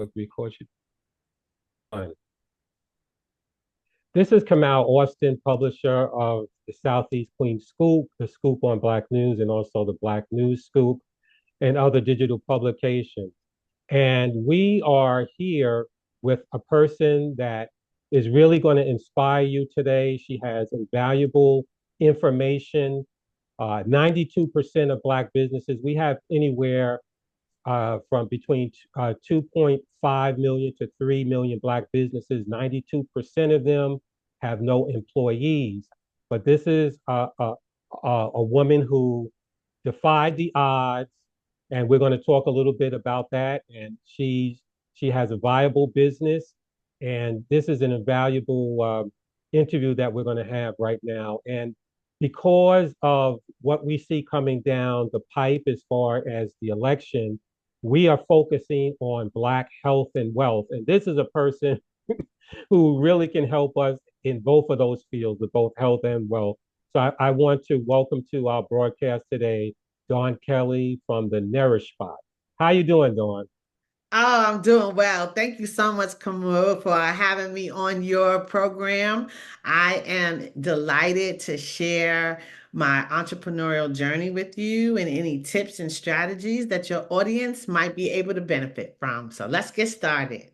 But record should be fine. This is Kamal Austin, publisher of the Southeast Queens Scoop, the Scoop on Black News, and also the Black News Scoop, and other digital publications. And we are here with a person that is really going to inspire you today. She has invaluable information. 92% of Black businesses, we have anywhere from between 2.5 million to 3 million Black businesses. 92% of them have no employees. But this is a woman who defied the odds, and we're going to talk a little bit about that. And she has a viable business, and this is an invaluable interview that we're going to have right now. And because of what we see coming down the pipe as far as the election, we are focusing on Black health and wealth. And this is a person who really can help us in both of those fields, with both health and wealth. So I want to welcome to our broadcast today, Dawn Kelly from the Nourish Spot. How you doing, Dawn? Oh, I'm doing well. Thank you so much, Kamau, for having me on your program. I am delighted to share my entrepreneurial journey with you and any tips and strategies that your audience might be able to benefit from. So let's get started.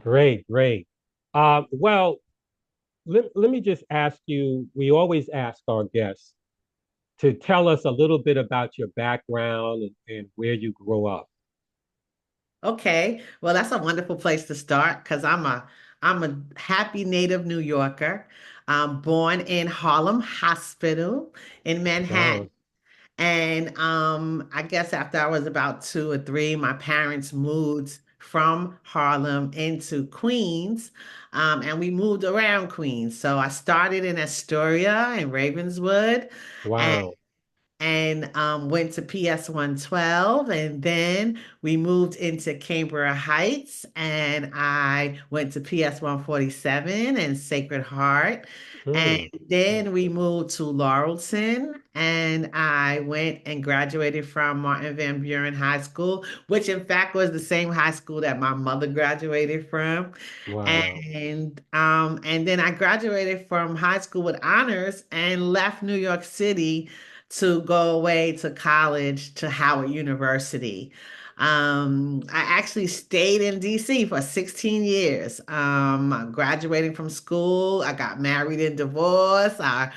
Great, great. Well, let me just ask you, we always ask our guests to tell us a little bit about your background and where you grew up. Okay, well, that's a wonderful place to start because I'm a happy native New Yorker. I'm born in Harlem Hospital in Manhattan. Wow. And I guess after I was about two or three, my parents moved from Harlem into Queens, and we moved around Queens. So I started in Astoria and Ravenswood, and Wow. went to PS 112, and then we moved into Cambria Heights, and I went to PS 147 and Sacred Heart. And Hmm. then we moved to Laurelton, and I went and graduated from Martin Van Buren High School, which in fact was the same high school that my mother graduated from. Wow. And then I graduated from high school with honors and left New York City to go away to college to Howard University. I actually stayed in DC for 16 years. Graduating from school, I got married and divorced. I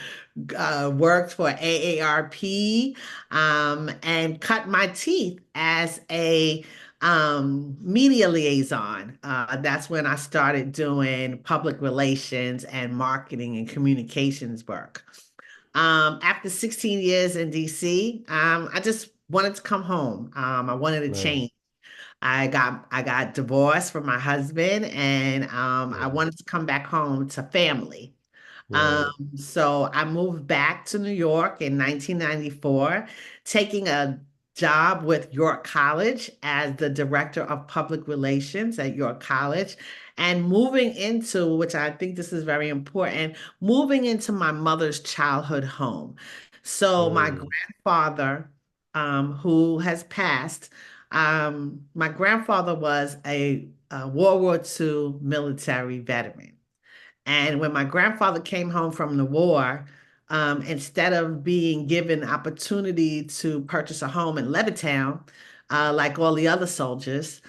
worked for AARP, and cut my teeth as a media liaison. That's when I started doing public relations and marketing and communications work. After 16 years in DC, I just wanted to come home. I wanted to Right. change. I got divorced from my husband, and I Right. wanted to come back home to family. Um, Right. so I moved back to New York in 1994, taking a job with York College as the director of public relations at York College, and moving into, which I think this is very important, moving into my mother's childhood home. So my Mm. grandfather, who has passed, my grandfather was a World War II military veteran. And when my grandfather came home from the war, instead of being given opportunity to purchase a home in Levittown, like all the other soldiers,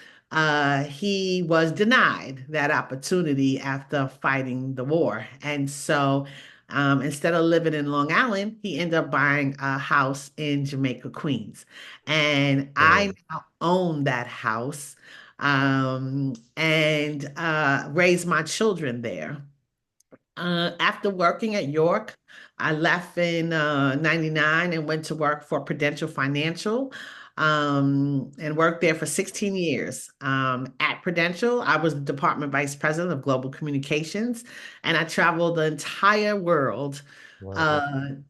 he was denied that opportunity after fighting the war. And so instead of living in Long Island, he ended up buying a house in Jamaica, Queens. And I Right. now own that house, and raise my children there. After working at York, I left in 99 and went to work for Prudential Financial, and worked there for 16 years. At Prudential, I was the department vice president of global communications, and I traveled the entire world, Wow.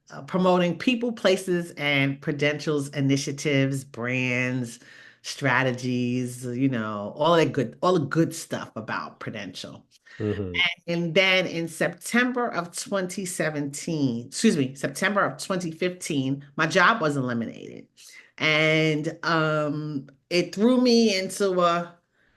uh, promoting people, places, and Prudential's initiatives, brands, strategies, all the good stuff about Prudential. Hmm. And then in September of 2017, excuse me, September of 2015, my job was eliminated. And it threw me into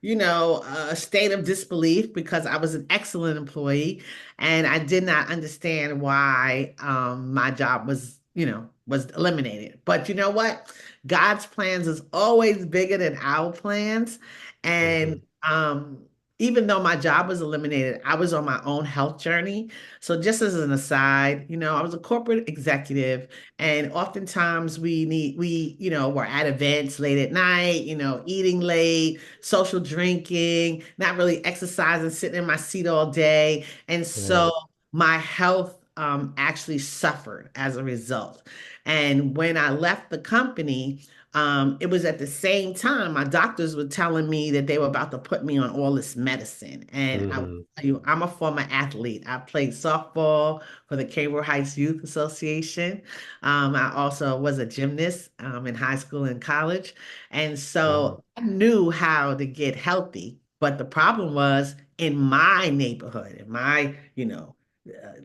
a state of disbelief because I was an excellent employee and I did not understand why my job was eliminated. But you know what? God's plans is always bigger than our plans. And Hmm. even though my job was eliminated, I was on my own health journey. So just as an aside, I was a corporate executive, and oftentimes we're at events late at night, eating late, social drinking, not really exercising, sitting in my seat all day. And so Right. my health actually suffered as a result. And when I left the company, it was at the same time my doctors were telling me that they were about to put me on all this medicine. And I will Hmm. tell you, I'm a former athlete. I played softball for the Cable Heights Youth Association. I also was a gymnast in high school and college. And Wow. so I knew how to get healthy. But the problem was in my neighborhood, in my,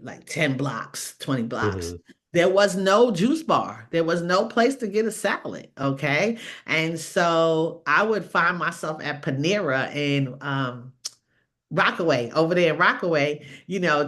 like 10 blocks, 20 blocks. Hmm. There was no juice bar. There was no place to get a salad. Okay. And so I would find myself at Panera in Rockaway, over there in Rockaway,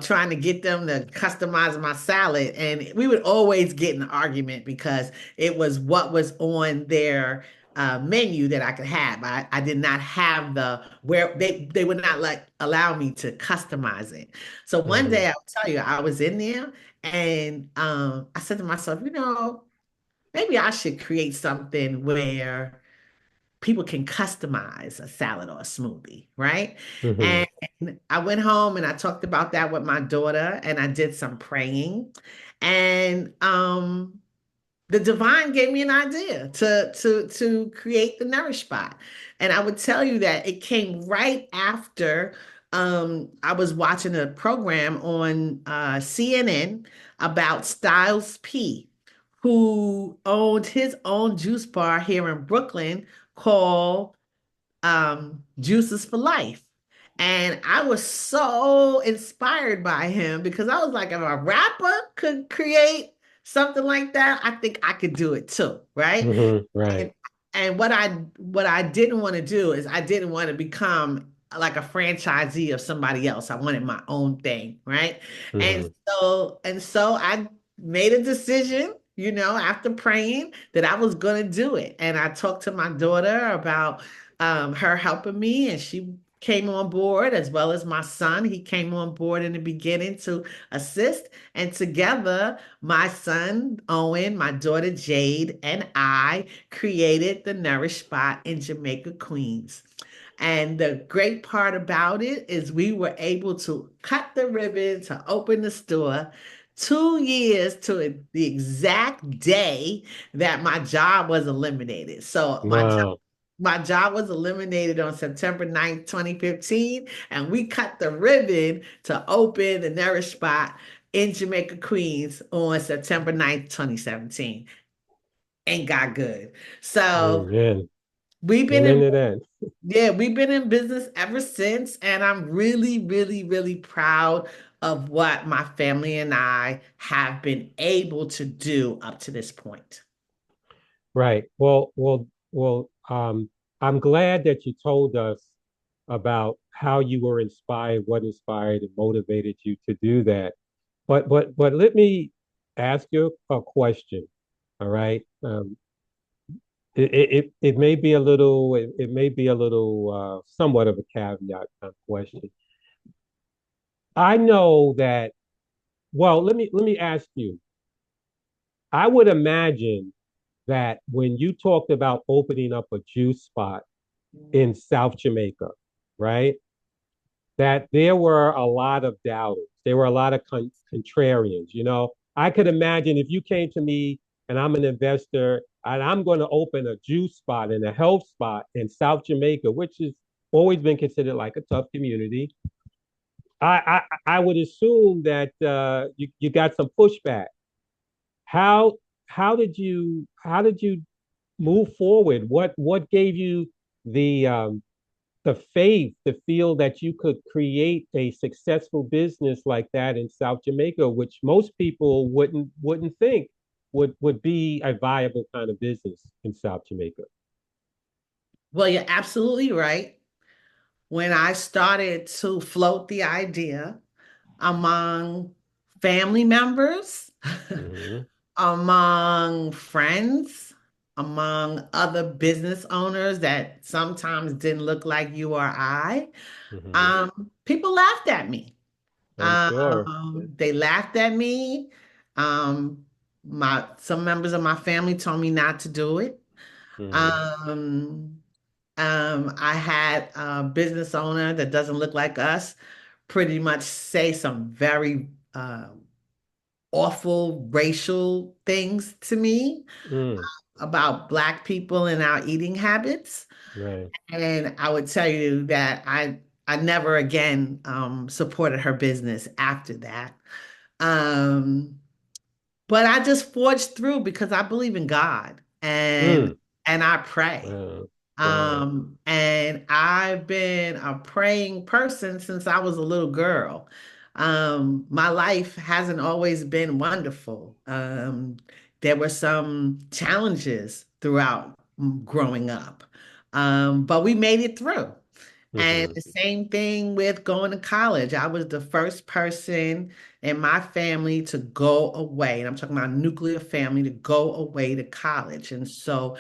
trying to get them to customize my salad. And we would always get in an argument because it was what was on their menu that I could have. I did not have where they would not allow me to customize it. So one Hmm. day I'll tell you, I was in there and I said to myself, maybe I should create something where people can customize a salad or a smoothie, right? Hmm. And I went home and I talked about that with my daughter and I did some praying. And the divine gave me an idea to create the Nourish Spot. And I would tell you that it came right after I was watching a program on CNN about Styles P, who owned his own juice bar here in Brooklyn called Juices for Life. And I was so inspired by him because I was like, if a rapper could create something like that, I think I could do it too, right? Hmm. Right. And and what I didn't want to do is I didn't want to become like a franchisee of somebody else. I wanted my own thing, right? And Hmm. so I made a decision, after praying that I was going to do it. And I talked to my daughter about her helping me, and she came on board as well as my son. He came on board in the beginning to assist. And together, my son Owen, my daughter Jade, and I created the Nourish Spot in Jamaica, Queens. And the great part about it is we were able to cut the ribbon to open the store 2 years to the exact day that my job was eliminated. So Wow. my job was eliminated on September 9th, 2015, and we cut the ribbon to open the Nourish Spot in Jamaica, Queens on September 9th, 2017, and got good. So Amen. we've been Amen in, to that. yeah, we've been in business ever since, and I'm really, really, really proud of what my family and I have been able to do up to this point. Right. Well, I'm glad that you told us about how you were inspired, what inspired and motivated you to do that. But let me ask you a question. All right. It may be a little it may be a little somewhat of a caveat kind of question. I know that, well, let me ask you. I would imagine that when you talked about opening up a juice spot in South Jamaica, right? That there were a lot of doubters. There were a lot of contrarians. I could imagine if you came to me and I'm an investor and I'm going to open a juice spot and a health spot in South Jamaica, which has always been considered like a tough community. I would assume that you got some pushback. How how did you move forward? What gave you the faith to feel that you could create a successful business like that in South Jamaica, which most people wouldn't think would be a viable kind of business in South Jamaica? Well, you're absolutely right. when I started to float the idea among family members, Hmm. among friends, among other business owners that sometimes didn't look like you or I, Hmm. people laughed at me. I'm sure. Yeah. They laughed at me. Um, some members of my family told me not to do it. Hmm. Um, I had a business owner that doesn't look like us pretty much say some very awful racial things to me Mm. about Black people and our eating habits. Right. And I would tell you that I never again supported her business after that. Um, but I just forged through because I believe in God Mm. and I pray. Wow. Wow. And I've been a praying person since I was a little girl. My life hasn't always been wonderful. There were some challenges throughout growing up, but we made it through. And Hmm. the same thing with going to college. I was the first person in my family to go away, and I'm talking about nuclear family to go away to college. And so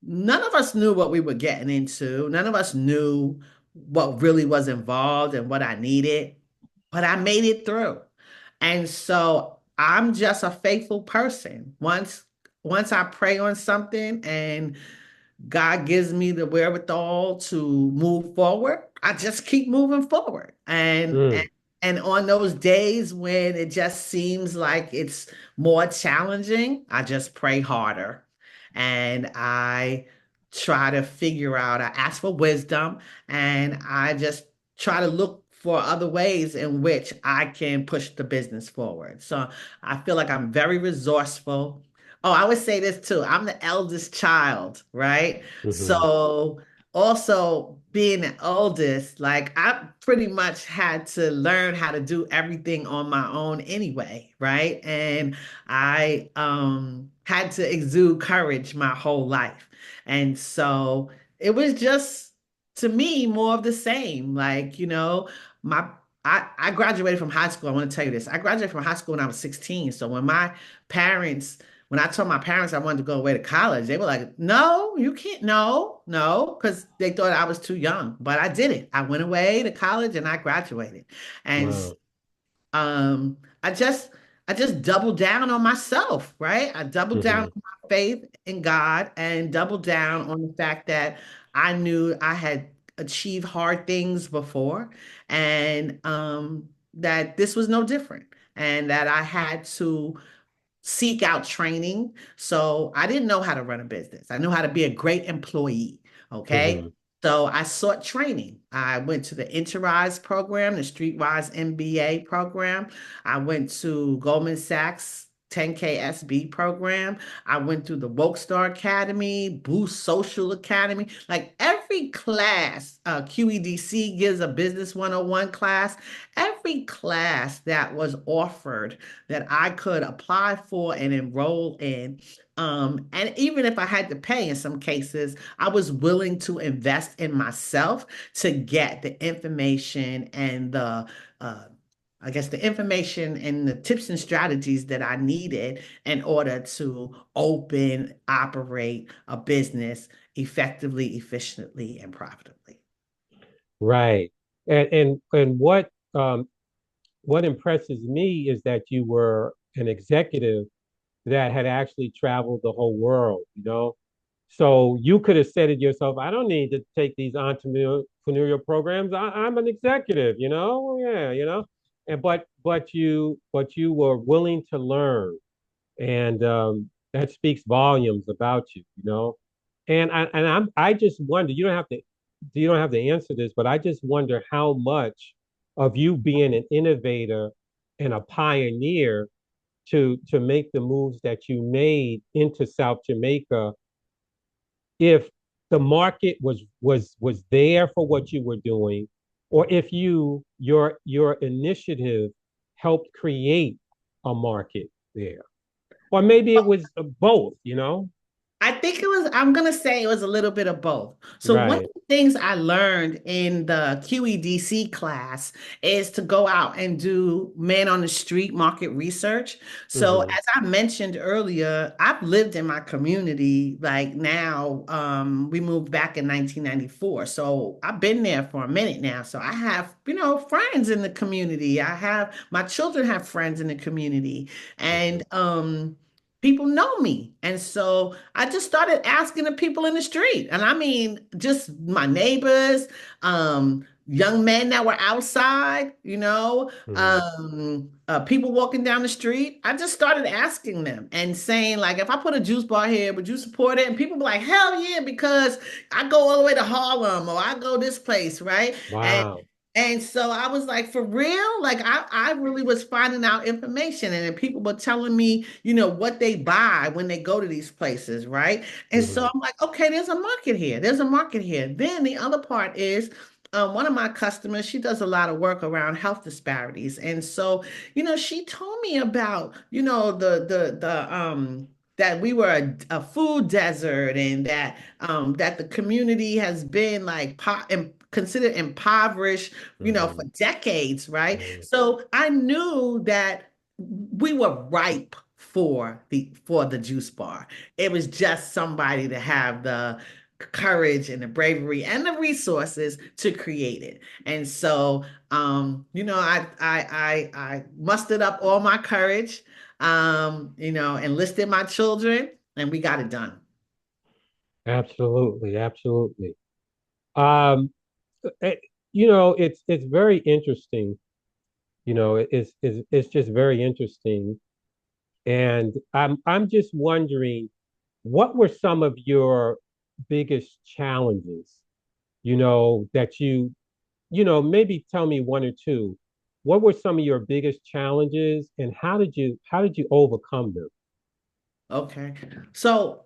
none of us knew what we were getting into. None of us knew what really was involved and what I needed, but I made it through. And so I'm just a faithful person. Once I pray on something and God gives me the wherewithal to move forward, I just keep moving forward. Mm. And on those days when it just seems like it's more challenging, I just pray harder. And I try to figure out, I ask for wisdom and I just try to look for other ways in which I can push the business forward. So I feel like I'm very resourceful. Oh, I would say this too. I'm the eldest child, right? Hmm. So also being the oldest, like I pretty much had to learn how to do everything on my own anyway, right? And I had to exude courage my whole life. And so it was just to me more of the same. Like, my I graduated from high school. I want to tell you this. I graduated from high school when I was 16. So parents when I told my parents I wanted to go away to college, they were like, no, you can't. No, no, because they thought I was too young. But I did it. I went away to college and I graduated. And Wow. um, I just I just doubled down on myself, right? I doubled down Hmm. on my faith in God and doubled down on the fact that I knew I had achieved hard things before and that this was no different and that I had to seek out training. So I didn't know how to run a business. I knew how to be a great employee. Okay. Hmm. So I sought training. I went to the Enterprise program, the Streetwise MBA program. I went to Goldman Sachs 10K SB program. I went through the Woke Star Academy, Boost Social Academy. Like every class, QEDC gives a Business 101 class. Every class that was offered that I could apply for and enroll in. And even if I had to pay in some cases, I was willing to invest in myself to get the information and uh, I guess the information and the tips and strategies that I needed in order to open, operate a business effectively, efficiently, and profitably. Right. And what impresses me is that you were an executive that had actually traveled the whole world, you know? So you could have said it yourself, I don't need to take these entrepreneurial programs. I'm an executive, you know? Yeah, you know. And but you were willing to learn. And that speaks volumes about you, you know? I just wonder, you don't have to answer this, but I just wonder how much of you being an innovator and a pioneer to make the moves that you made into South Jamaica, if the market was there for what you were doing, or if your initiative helped create a market there, or maybe it was both, you know? I think it was, I'm going to say it was a little bit of both. So, one of Right. the things I learned in the QEDC class is to go out and do man on the street market research. So, Hmm. as I mentioned earlier, I've lived in my community like now. We moved back in 1994. So, I've been there for a minute now. So, I have, friends in the community. My children have friends in the community. Hmm. And, people know me. And so I just started asking the people in the street. And I mean, just my neighbors, young men that were outside, Hmm. people walking down the street. I just started asking them and saying, like, if I put a juice bar here, would you support it? And people be like, hell yeah, because I go all the way to Harlem or I go this place, right? And Wow. and so I was like, for real? Like I really was finding out information and then people were telling me, what they buy when they go to these places, right? And so Hmm. I'm like, okay, there's a market here. There's a market here. Then the other part is one of my customers, she does a lot of work around health disparities. And so, she told me about, that we were a food desert and that the community has been like considered impoverished, for Hmm. decades, right? Right. So I knew that we were ripe for the juice bar. It was just somebody to have the courage and the bravery and the resources to create it. And so, I mustered up all my courage, enlisted my children, and we got it done. Absolutely. Absolutely. Um, eh, it's very interesting. It's just very interesting. And I'm just wondering, what were some of your biggest challenges, that maybe tell me one or two. What were some of your biggest challenges and how did you overcome them? Okay. So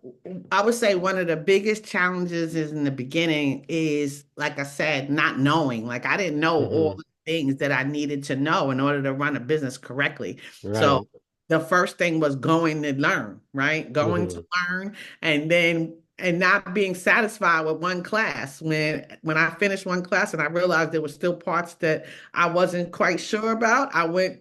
I would say one of the biggest challenges is in the beginning is, like I said, not knowing. Like I didn't know all Hmm. the things that I needed to know in order to run a business correctly. So Right. the first thing was going to learn, right? Going to Hmm. learn and not being satisfied with one class. When I finished one class and I realized there were still parts that I wasn't quite sure about,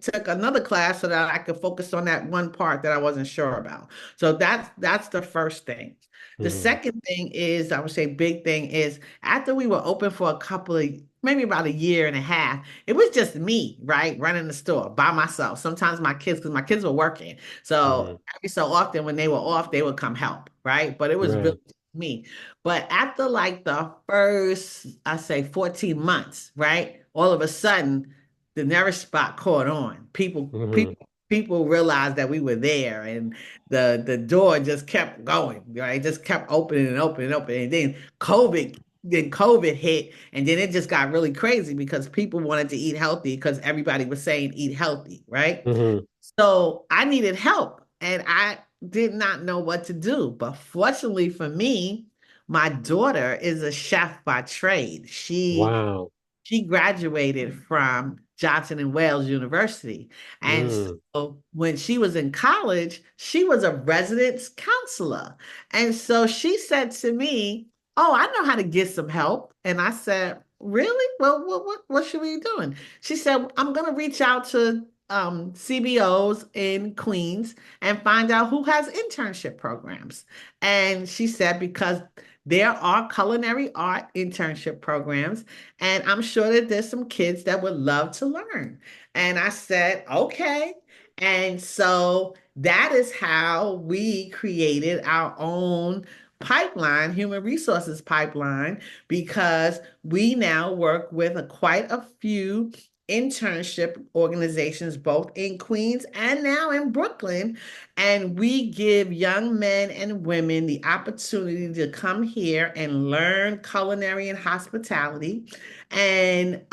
took another class so that I could focus on that one part that I wasn't sure about. So that's the first thing. The Hmm. second thing is, I would say, big thing is after we were open for a couple of maybe about a year and a half, it was just me, right, running the store by myself. Sometimes my kids, because my kids were working, Hmm. so every so often when they were off, they would come help, right? But it was really Right. just me. But after like the first, I say 14 months, right? All of a sudden, the Nourish Spot caught on. People, Hmm. people, people realized that we were there, and the door just kept going, right? Just kept opening and opening and opening. And then COVID hit, and then it just got really crazy because people wanted to eat healthy because everybody was saying eat healthy, right? Hmm. So I needed help and I did not know what to do. But fortunately for me, my daughter is a chef by trade. Wow. She graduated from Johnson and Wales University. And Mm. so when she was in college, she was a residence counselor. And so she said to me, oh, I know how to get some help. And I said, really? Well, what should we be doing? She said, I'm going to reach out to CBOs in Queens and find out who has internship programs. And she said, because there are culinary art internship programs, and I'm sure that there's some kids that would love to learn. And I said, okay. And so that is how we created our own pipeline, human resources pipeline, because we now work with quite a few internship organizations, both in Queens and now in Brooklyn. And we give young men and women the opportunity to come here and learn culinary and hospitality. And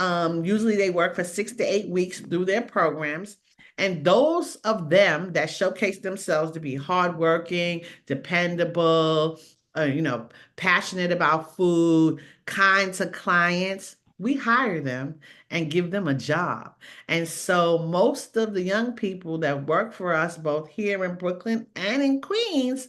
usually they work for 6 to 8 weeks through their programs. And those of them that showcase themselves to be hardworking, dependable, passionate about food, kind to clients, we hire them and give them a job. And so most of the young people that work for us, both here in Brooklyn and in Queens,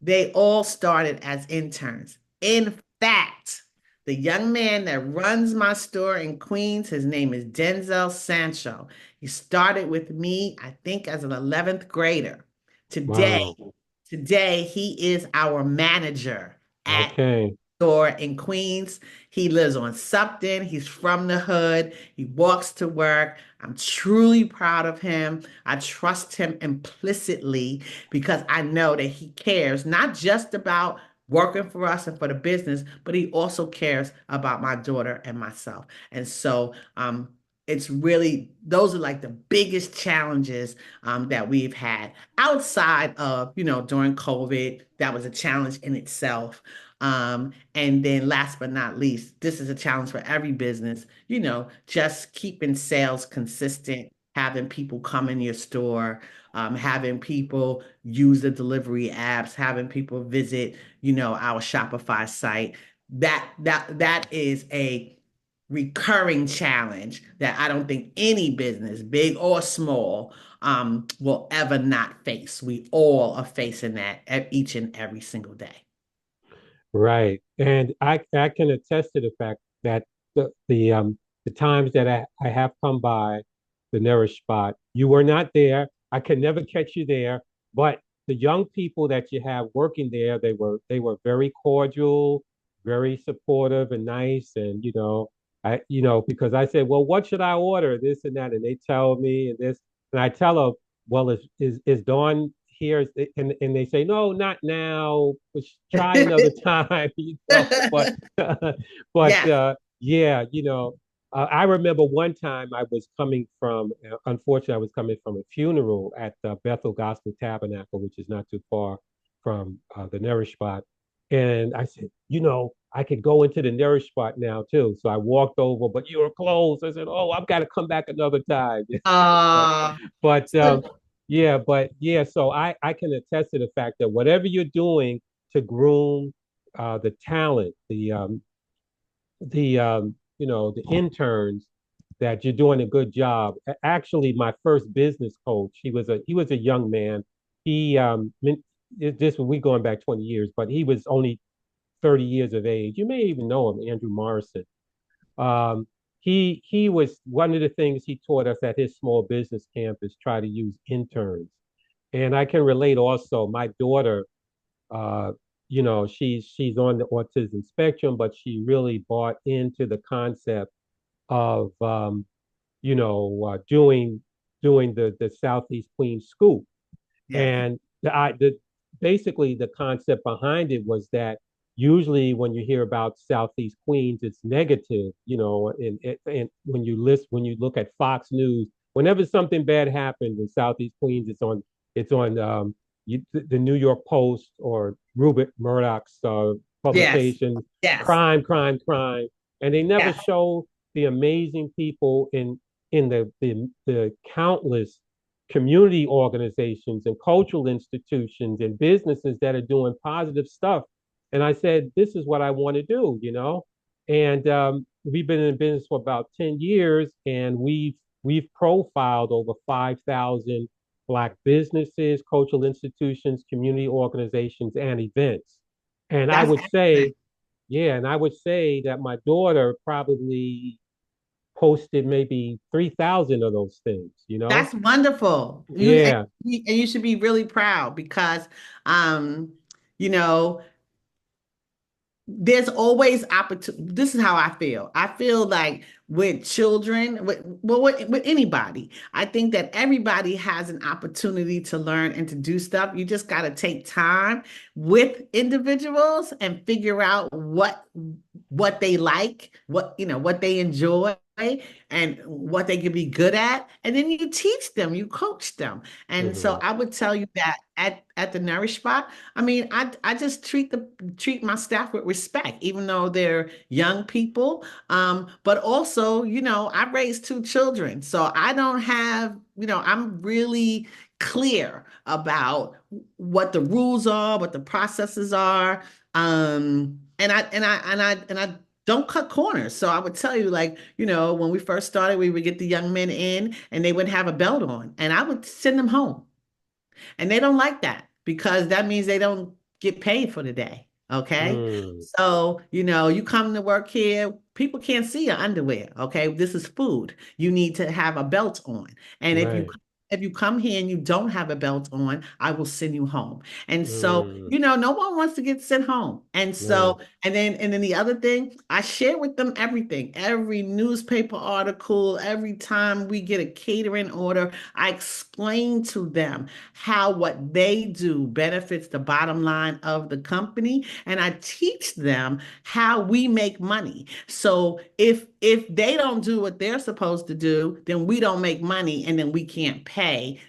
They all started as interns. In fact, the young man that runs my store in Queens, his name is Denzel Sancho. He started with me, I think, as an 11th grader. Today, Wow. today he is our manager at Okay. store in Queens. He lives on Supton. He's from the hood. He walks to work. I'm truly proud of him. I trust him implicitly because I know that he cares not just about working for us and for the business, but he also cares about my daughter and myself. And so, it's really those are like the biggest challenges that we've had outside of, during COVID. That was a challenge in itself. And then last but not least, this is a challenge for every business, just keeping sales consistent, having people come in your store, having people use the delivery apps, having people visit, our Shopify site. That is a recurring challenge that I don't think any business, big or small, will ever not face. We all are facing that each and every single day. Right. And I can attest to the fact that the times that I have come by the Nourish Spot, you were not there. I could never catch you there. But the young people that you have working there, they were very cordial, very supportive and nice. And because I said, well, what should I order? This and that. And they tell me and this. And I tell them, well, is Dawn here? And they say, no, not now. Try another time, But Yes. yeah, I remember one time I was coming from, unfortunately, I was coming from a funeral at the Bethel Gospel Tabernacle, which is not too far from the Nourish Spot. And I said, I could go into the Nourish Spot now too. So I walked over, but you were closed. I said, oh, I've got to come back another time. but Uh, but so yeah, so I can attest to the fact that whatever you're doing to groom the talent, the interns, that you're doing a good job. Actually, my first business coach, he was a young man. This we going back 20 years, but he was only 30 years of age. You may even know him, Andrew Morrison. Um, he was one of the things he taught us at his small business camp is try to use interns. And I can relate also. My daughter, uh, she's on the autism spectrum, but she really bought into the concept of doing the Southeast Queens Scoop. yes, And basically the concept behind it was that usually when you hear about Southeast Queens, it's negative, and when you look at Fox News, whenever something bad happens in Southeast Queens, it's on the New York Post or Rupert Murdoch's yes, publication, yes, crime, crime, crime, and they never yes. show the amazing people in the countless community organizations and cultural institutions and businesses that are doing positive stuff. And I said, this is what I want to do. And we've been in business for about 10 years, and we've profiled over 5,000 Black businesses, cultural institutions, community organizations, and events. And I That's would say, excellent. yeah, and I would say that my daughter probably posted maybe 3,000 of those things. That's wonderful. Yeah. And you should be really proud because, you know, there's always opportunity. This is how I feel. I feel like with children, with anybody, I think that everybody has an opportunity to learn and to do stuff. You just got to take time with individuals and figure out what they like, what they enjoy, and what they can be good at, and then you teach them, you coach them. And so Mhm. I would tell you that at the Nourish Spot, I mean, I just treat my staff with respect, even though they're young people. But also, I raised two children, so I don't have, I'm really clear about what the rules are, what the processes are. And I don't cut corners. So I would tell you, like, when we first started, we would get the young men in and they wouldn't have a belt on, and I would send them home. And they don't like that because that means they don't get paid for the day. Okay. Mm, So, you come to work here, people can't see your underwear. Okay. This is food. You need to have a belt on. And right. if you come here and you don't have a belt on, I will send you home. And so, Mm, no one wants to get sent home. And right. so, and then the other thing, I share with them everything, every newspaper article, every time we get a catering order, I explain to them how what they do benefits the bottom line of the company, and I teach them how we make money. So if they don't do what they're supposed to do, then we don't make money, and then we can't pay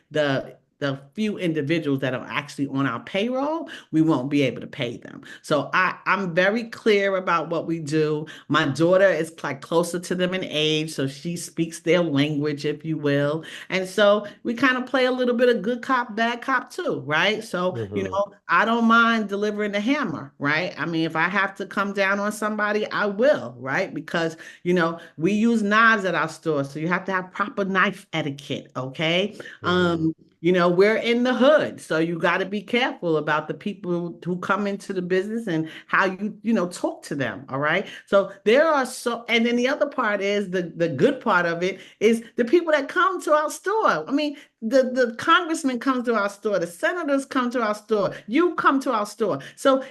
the few individuals that are actually on our payroll. We won't be able to pay them. So I'm very clear about what we do. My daughter is like closer to them in age, so she speaks their language, if you will. And so we kind of play a little bit of good cop, bad cop too, right? So, Hmm. I don't mind delivering the hammer, right? I mean, if I have to come down on somebody, I will, right? Because, we use knives at our store, so you have to have proper knife etiquette, okay? Hmm. We're in the hood, so you got to be careful about the people who come into the business and how talk to them, all right? So and then the other part is the good part of it is the people that come to our store. I mean, the congressman comes to our store, the senators come to our store, you come to our store. So,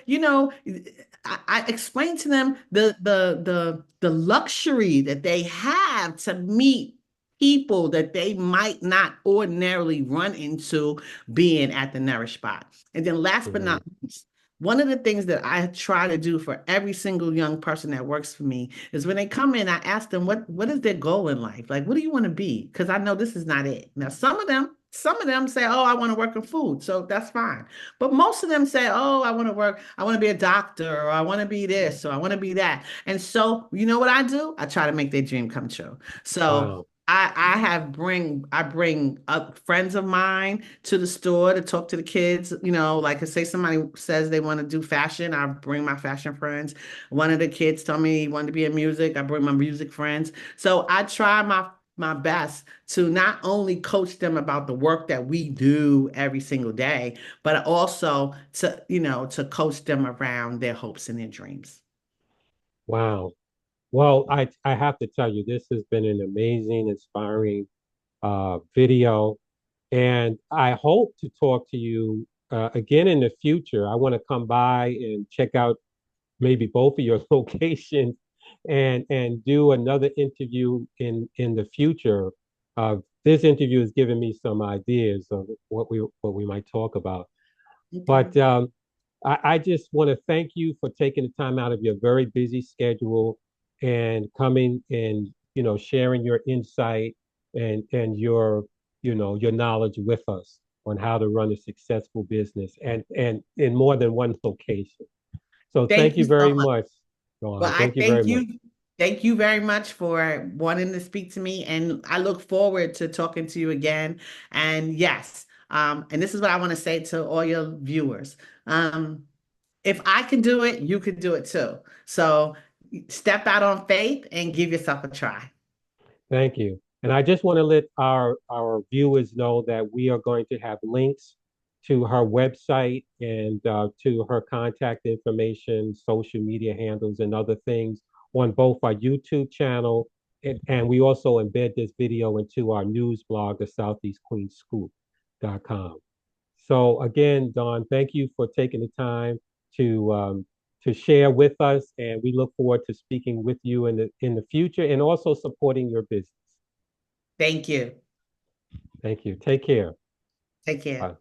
I explain to them the luxury that they have to meet people that they might not ordinarily run into being at the Nourish Spot. And then last but Hmm. not least, one of the things that I try to do for every single young person that works for me is when they come in, I ask them what is their goal in life? Like, what do you want to be? Because I know this is not it. Now, some of them say, "Oh, I want to work in food," so that's fine. But most of them say, "Oh, I want to be a doctor, or I want to be this, or I want to be that." And so, you know what I do? I try to make their dream come true. So Wow. I bring up friends of mine to the store to talk to the kids. Like say somebody says they want to do fashion, I bring my fashion friends. One of the kids told me he wanted to be in music, I bring my music friends. So I try my best to not only coach them about the work that we do every single day, but also to coach them around their hopes and their dreams. Wow. Well, I have to tell you, this has been an amazing, inspiring video. And I hope to talk to you again in the future. I want to come by and check out maybe both of your locations and do another interview in the future. This interview has given me some ideas of what we might talk about. Okay. But I just want to thank you for taking the time out of your very busy schedule and coming and sharing your insight and your knowledge with us on how to run a successful business and in more than one location. So thank Thank you you so very much. much, Well, Dawn. I Thank you very thank much. you. Thank you very much for wanting to speak to me. And I look forward to talking to you again. And yes, and this is what I want to say to all your viewers. If I can do it, you can do it too. So step out on faith and give yourself a try. Thank you. And I just want to let our viewers know that we are going to have links to her website and to her contact information, social media handles, and other things on both our YouTube channel. And we also embed this video into our news blog, the southeastqueenscoop.com. So again, Dawn, thank you for taking the time to um, to share with us, and we look forward to speaking with you in the future and also supporting your business. Thank you. Thank you. Take care. Take care. Bye.